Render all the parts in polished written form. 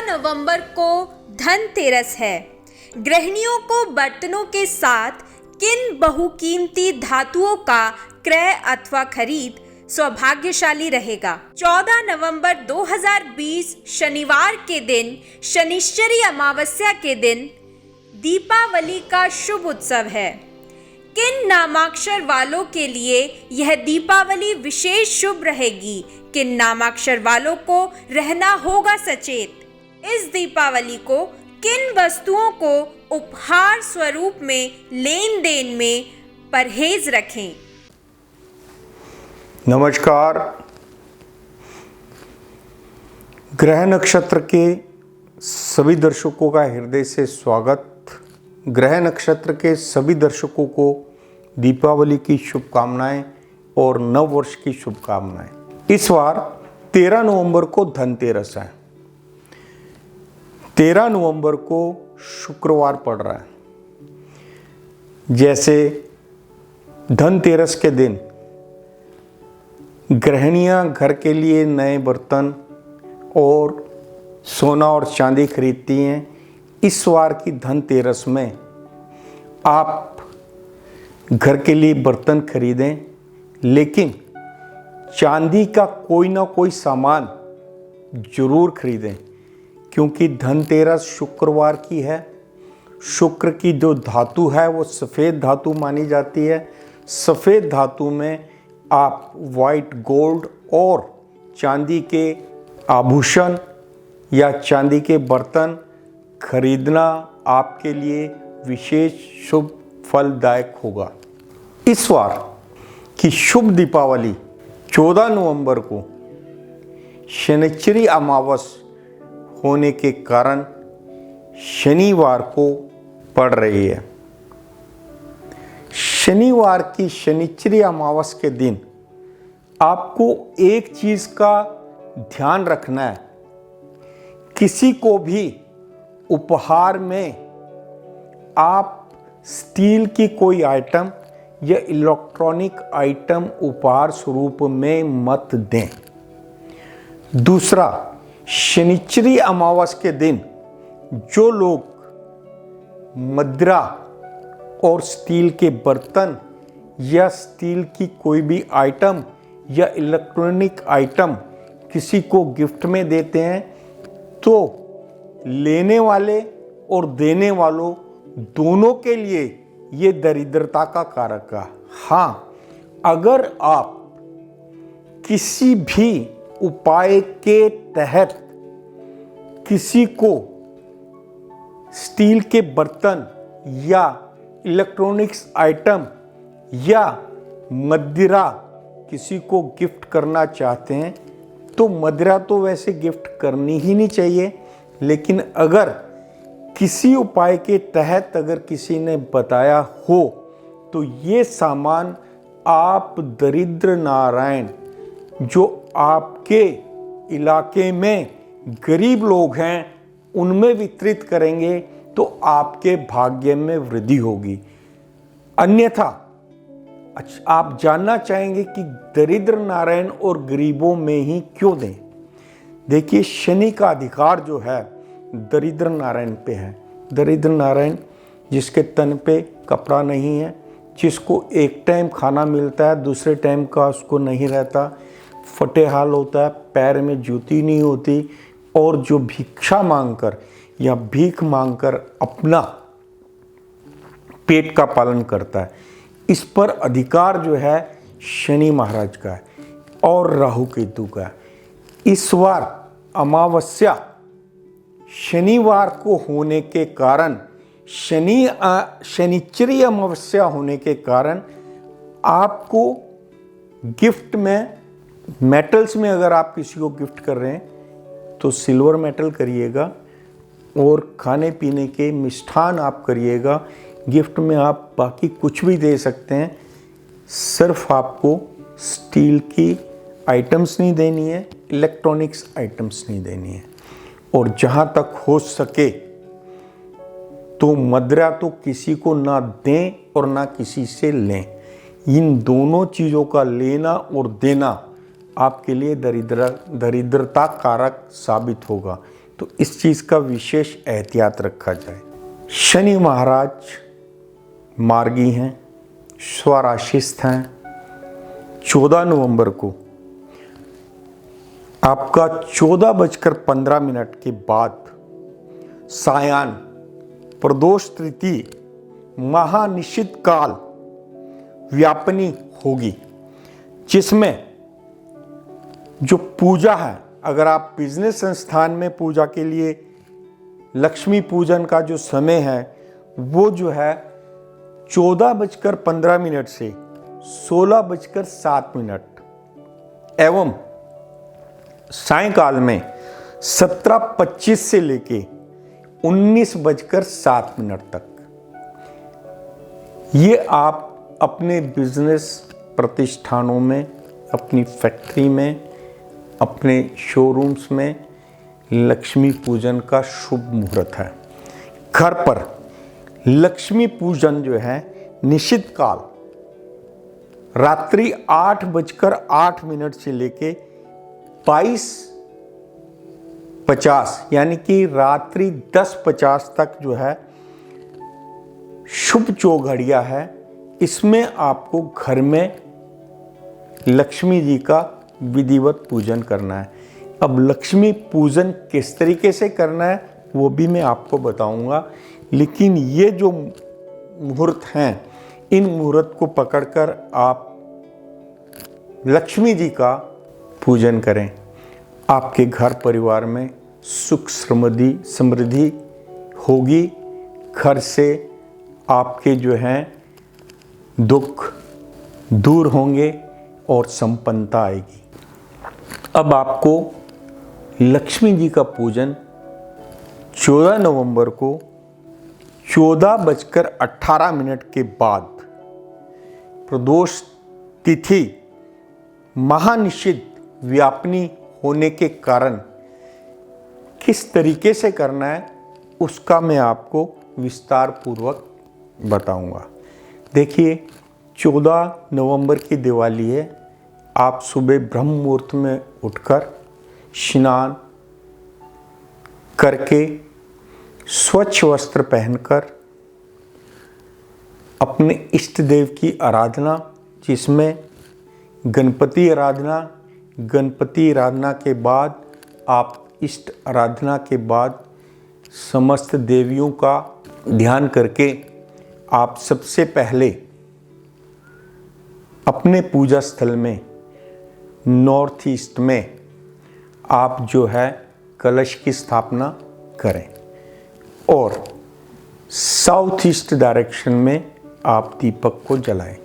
नवंबर को धनतेरस है। गृहिणियों को बर्तनों के साथ किन बहुकीमती धातुओं का क्रय अथवा खरीद सौभाग्यशाली रहेगा? 14 नवंबर 2020 शनिवार के दिन शनिश्चरी अमावस्या के दिन दीपावली का शुभ उत्सव है। किन नामाक्षर वालों के लिए यह दीपावली विशेष शुभ रहेगी? किन नामाक्षर वालों को रहना होगा सचेत? इस दीपावली को किन वस्तुओं को उपहार स्वरूप में लेन देन में परहेज रखें? नमस्कार। ग्रह नक्षत्र के सभी दर्शकों का हृदय से स्वागत। ग्रह नक्षत्र के सभी दर्शकों को दीपावली की शुभकामनाएं और नव वर्ष की शुभकामनाएं। इस बार 13 नवंबर को धनतेरस है। 13 नवंबर को शुक्रवार पड़ रहा है। जैसे धनतेरस के दिन गृहिणियां घर के लिए नए बर्तन और सोना और चांदी खरीदती हैं, इस बार की धनतेरस में आप घर के लिए बर्तन खरीदें, लेकिन चांदी का कोई ना कोई सामान जरूर खरीदें, क्योंकि धनतेरस शुक्रवार की है। शुक्र की जो धातु है वो सफ़ेद धातु मानी जाती है। सफ़ेद धातु में आप वाइट गोल्ड और चांदी के आभूषण या चांदी के बर्तन खरीदना आपके लिए विशेष शुभ फलदायक होगा। इस बार की शुभ दीपावली 14 नवंबर को शनिश्चरी अमावस्या होने के कारण शनिवार को पड़ रही है। शनिवार की शनिश्चरी अमावस्या के दिन आपको एक चीज का ध्यान रखना है। किसी को भी उपहार में आप स्टील की कोई आइटम या इलेक्ट्रॉनिक आइटम उपहार स्वरूप में मत दें। दूसरा, शनिश्चरी अमावस्या के दिन जो लोग मदिरा और स्टील के बर्तन या स्टील की कोई भी आइटम या इलेक्ट्रॉनिक आइटम किसी को गिफ्ट में देते हैं, तो लेने वाले और देने वालों दोनों के लिए ये दरिद्रता का कारक है। हाँ, अगर आप किसी भी उपाय के तहत किसी को स्टील के बर्तन या इलेक्ट्रॉनिक्स आइटम या मदिरा किसी को गिफ्ट करना चाहते हैं, तो मदिरा तो वैसे गिफ्ट करनी ही नहीं चाहिए, लेकिन अगर किसी उपाय के तहत अगर किसी ने बताया हो तो ये सामान आप दरिद्र नारायण जो आपके इलाके में गरीब लोग हैं उनमें वितरित करेंगे तो आपके भाग्य में वृद्धि होगी। अन्यथा आप जानना चाहेंगे कि दरिद्र नारायण और गरीबों में ही क्यों दें। देखिए, शनि का अधिकार जो है दरिद्र नारायण पे है। दरिद्र नारायण जिसके तन पे कपड़ा नहीं है, जिसको एक टाइम खाना मिलता है दूसरे टाइम का उसको नहीं रहता, फटे हाल होता है, पैर में जूती नहीं होती, और जो भिक्षा मांगकर या भीख मांगकर अपना पेट का पालन करता है, इस पर अधिकार जो है शनि महाराज का है और राहु केतु का है। इस बार अमावस्या शनिवार को होने के कारण, शनिश्चरी अमावस्या होने के कारण आपको गिफ्ट में, मेटल्स में अगर आप किसी को गिफ्ट कर रहे हैं तो सिल्वर मेटल करिएगा, और खाने पीने के मिष्ठान आप करिएगा। गिफ्ट में आप बाकी कुछ भी दे सकते हैं, सिर्फ आपको स्टील की आइटम्स नहीं देनी है, इलेक्ट्रॉनिक्स आइटम्स नहीं देनी है। और जहाँ तक हो सके तो मदिरा तो किसी को ना दें और ना किसी से लें। इन दोनों चीज़ों का लेना और देना आपके लिए दरिद्रता कारक साबित होगा, तो इस चीज़ का विशेष एहतियात रखा जाए। शनि महाराज मार्गी हैं, स्वराशिस्थ हैं। 14 नवंबर को आपका 14:15 के बाद सायाह्न प्रदोष तृतीय महानिशित काल व्यापनी होगी, जिसमें जो पूजा है, अगर आप बिजनेस संस्थान में पूजा के लिए लक्ष्मी पूजन का जो समय है वो जो है 14:15 से 16:07 एवं सायंकाल में 17:25 से लेके 19:07 तक। ये आप अपने बिजनेस प्रतिष्ठानों में, अपनी फैक्ट्री में, अपने शोरूम्स में लक्ष्मी पूजन का शुभ मुहूर्त है। घर पर लक्ष्मी पूजन जो है निश्चित काल रात्रि 8:08 से लेके 22:50 यानी कि रात्रि 10:50 तक जो है शुभ जो घड़िया है, इसमें आपको घर में लक्ष्मी जी का विधिवत पूजन करना है। अब लक्ष्मी पूजन किस तरीके से करना है वो भी मैं आपको बताऊंगा, लेकिन ये जो मुहूर्त हैं, इन मुहूर्त को पकड़कर आप लक्ष्मी जी का पूजन करें। आपके घर परिवार में सुख समृद्धि होगी। घर से आपके जो हैं दुख दूर होंगे और संपन्नता आएगी। अब आपको लक्ष्मी जी का पूजन 14 नवंबर को 14:18 के बाद प्रदोष तिथि महानिशित व्यापनी होने के कारण किस तरीके से करना है उसका मैं आपको विस्तार पूर्वक बताऊंगा। देखिए, 14 नवंबर की दिवाली है। आप सुबह ब्रह्म मुहूर्त में उठकर स्नान करके स्वच्छ वस्त्र पहनकर अपने इष्ट देव की आराधना, जिसमें गणपति आराधना के बाद आप इष्ट आराधना के बाद समस्त देवियों का ध्यान करके आप सबसे पहले अपने पूजा स्थल में नॉर्थ ईस्ट में आप जो है कलश की स्थापना करें और साउथ ईस्ट डायरेक्शन में आप दीपक को जलाएं।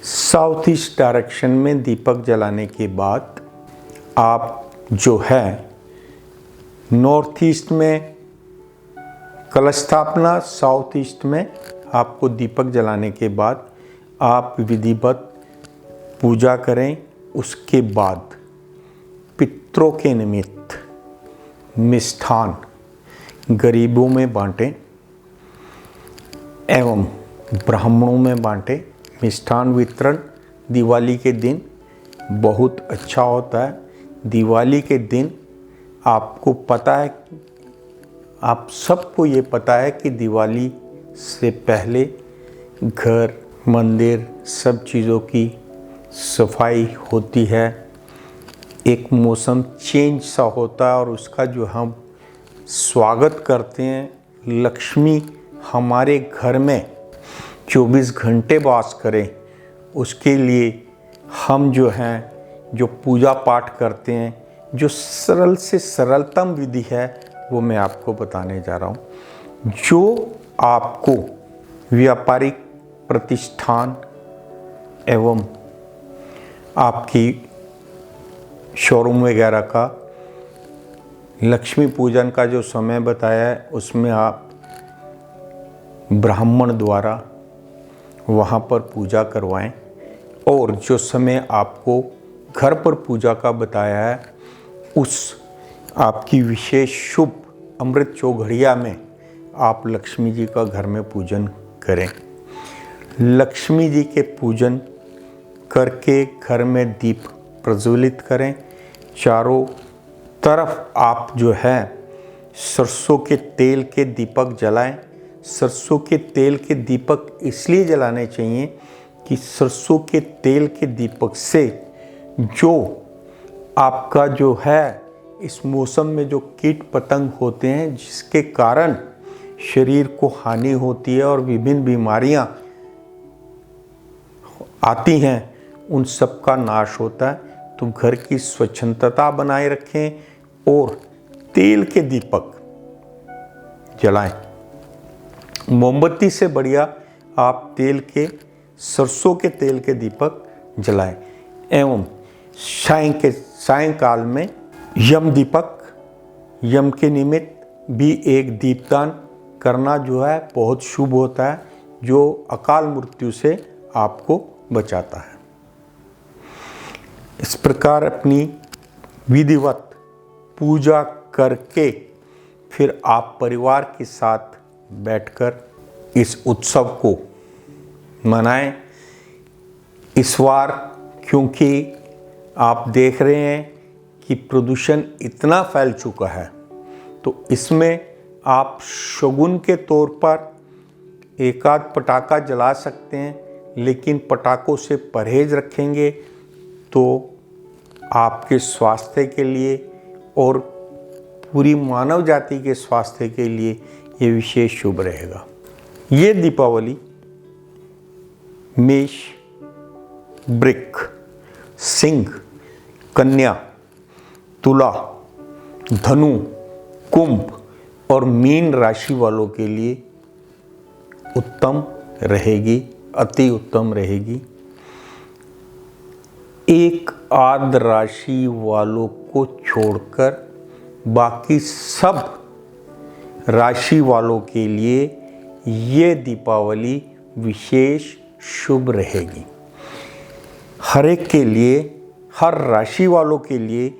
साउथ ईस्ट डायरेक्शन में दीपक जलाने के बाद आप जो है नॉर्थ ईस्ट में कलश स्थापना, साउथ ईस्ट में आपको दीपक जलाने के बाद आप विधिवत पूजा करें। उसके बाद पितरों के निमित्त मिष्ठान गरीबों में बांटें एवं ब्राह्मणों में बांटें। मिष्ठान वितरण दिवाली के दिन बहुत अच्छा होता है। दिवाली के दिन आपको पता है, आप सबको ये पता है कि दिवाली से पहले घर, मंदिर, सब चीज़ों की सफाई होती है। एक मौसम चेंज सा होता है और उसका जो हम स्वागत करते हैं, लक्ष्मी हमारे घर में 24 घंटे वास करें, उसके लिए हम जो हैं, जो पूजा पाठ करते हैं, जो सरल से सरलतम विधि है वो मैं आपको बताने जा रहा हूँ। जो आपको व्यापारिक प्रतिष्ठान एवं आपकी शोरूम वगैरह का लक्ष्मी पूजन का जो समय बताया है, उसमें आप ब्राह्मण द्वारा वहाँ पर पूजा करवाएं और जो समय आपको घर पर पूजा का बताया है, उस आपकी विशेष शुभ अमृत चौघड़िया में आप लक्ष्मी जी का घर में पूजन करें। लक्ष्मी जी के पूजन करके घर में दीप प्रज्वलित करें। चारों तरफ आप जो है सरसों के तेल के दीपक जलाएं। सरसों के तेल के दीपक इसलिए जलाने चाहिए कि सरसों के तेल के दीपक से जो आपका जो है इस मौसम में जो कीट पतंग होते हैं जिसके कारण शरीर को हानि होती है और विभिन्न बीमारियां आती हैं, उन सब का नाश होता है। तो घर की स्वच्छता बनाए रखें और तेल के दीपक जलाएं। मोमबत्ती से बढ़िया आप सरसों के तेल के दीपक जलाएं। एवं सायंकाल में यम के निमित्त भी एक दीपदान करना जो है बहुत शुभ होता है, जो अकाल मृत्यु से आपको बचाता है। इस प्रकार अपनी विधिवत पूजा करके फिर आप परिवार के साथ बैठकर इस उत्सव को मनाएं। इस बार क्योंकि आप देख रहे हैं कि प्रदूषण इतना फैल चुका है, तो इसमें आप शगुन के तौर पर एक आध पटाखा जला सकते हैं, लेकिन पटाखों से परहेज रखेंगे तो आपके स्वास्थ्य के लिए और पूरी मानव जाति के स्वास्थ्य के लिए ये विशेष शुभ रहेगा। ये दीपावली मेष, वृक, सिंह, कन्या, तुला, धनु, कुंभ और मीन राशि वालों के लिए उत्तम रहेगी, अति उत्तम रहेगी। एक आध राशि वालों को छोड़कर बाकी सब राशि वालों के लिए ये दीपावली विशेष शुभ रहेगी। हर एक के लिए, हर राशि वालों के लिए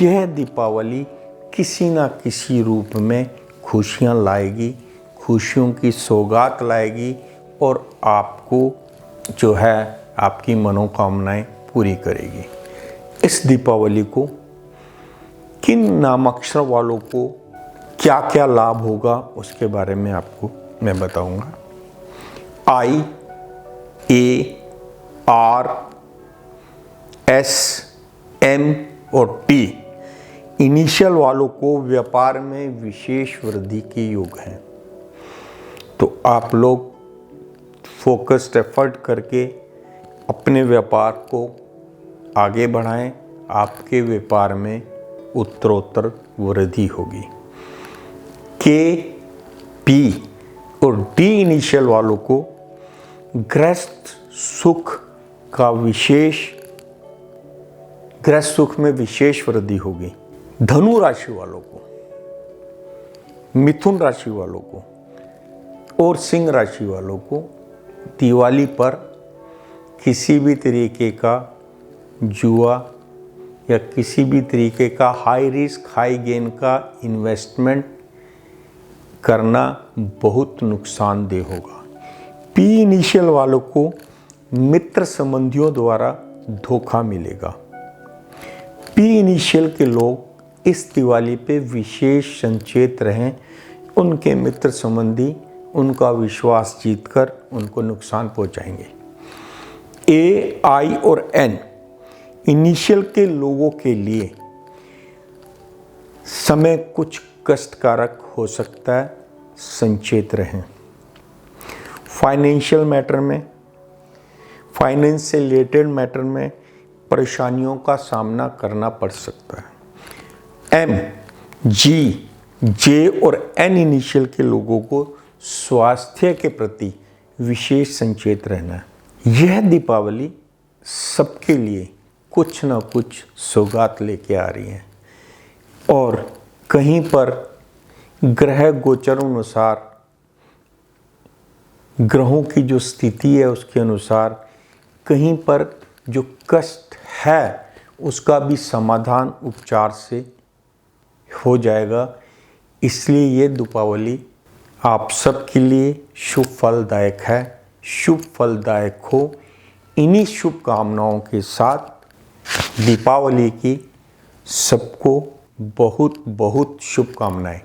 यह दीपावली किसी ना किसी रूप में खुशियाँ लाएगी, खुशियों की सौगात लाएगी और आपको जो है आपकी मनोकामनाएं पूरी करेगी। इस दीपावली को किन नामाक्षर वालों को क्या क्या लाभ होगा उसके बारे में आपको मैं बताऊंगा। I, A, R, S, M और T इनिशियल वालों को व्यापार में विशेष वृद्धि के योग हैं। तो आप लोग फोकस्ड एफर्ट करके अपने व्यापार को आगे बढ़ाएं, आपके व्यापार में उत्तरोत्तर वृद्धि होगी। के, पी और डी इनिशियल वालों को गृहस्थ सुख में विशेष वृद्धि होगी। धनु राशि वालों को, मिथुन राशि वालों को और सिंह राशि वालों को दिवाली पर किसी भी तरीके का जुआ या किसी भी तरीके का हाई रिस्क हाई गेन का इन्वेस्टमेंट करना बहुत नुकसानदेह होगा। पी इनिशियल वालों को मित्र संबंधियों द्वारा धोखा मिलेगा। पी इनिशियल के लोग इस दिवाली पे विशेष संचेत रहें। उनके मित्र संबंधी उनका विश्वास जीतकर उनको नुकसान पहुंचाएंगे। ए, आई और एन इनिशियल के लोगों के लिए समय कुछ कष्टकारक हो सकता है, संचेत रहें। फाइनेंशियल मैटर में, फाइनेंस से रिलेटेड मैटर में परेशानियों का सामना करना पड़ सकता है। एम, जी, जे और एन इनिशियल के लोगों को स्वास्थ्य के प्रति विशेष संचेत रहना है। यह दीपावली सबके लिए कुछ ना कुछ सौगात लेके आ रही है और कहीं पर ग्रह गोचर अनुसार, ग्रहों की जो स्थिति है उसके अनुसार कहीं पर जो कष्ट है उसका भी समाधान उपचार से हो जाएगा। इसलिए ये दीपावली आप सबके लिए शुभ फलदायक है, शुभ फलदायक हो। इन्हीं शुभकामनाओं के साथ दीपावली की सबको बहुत बहुत शुभकामनाएं।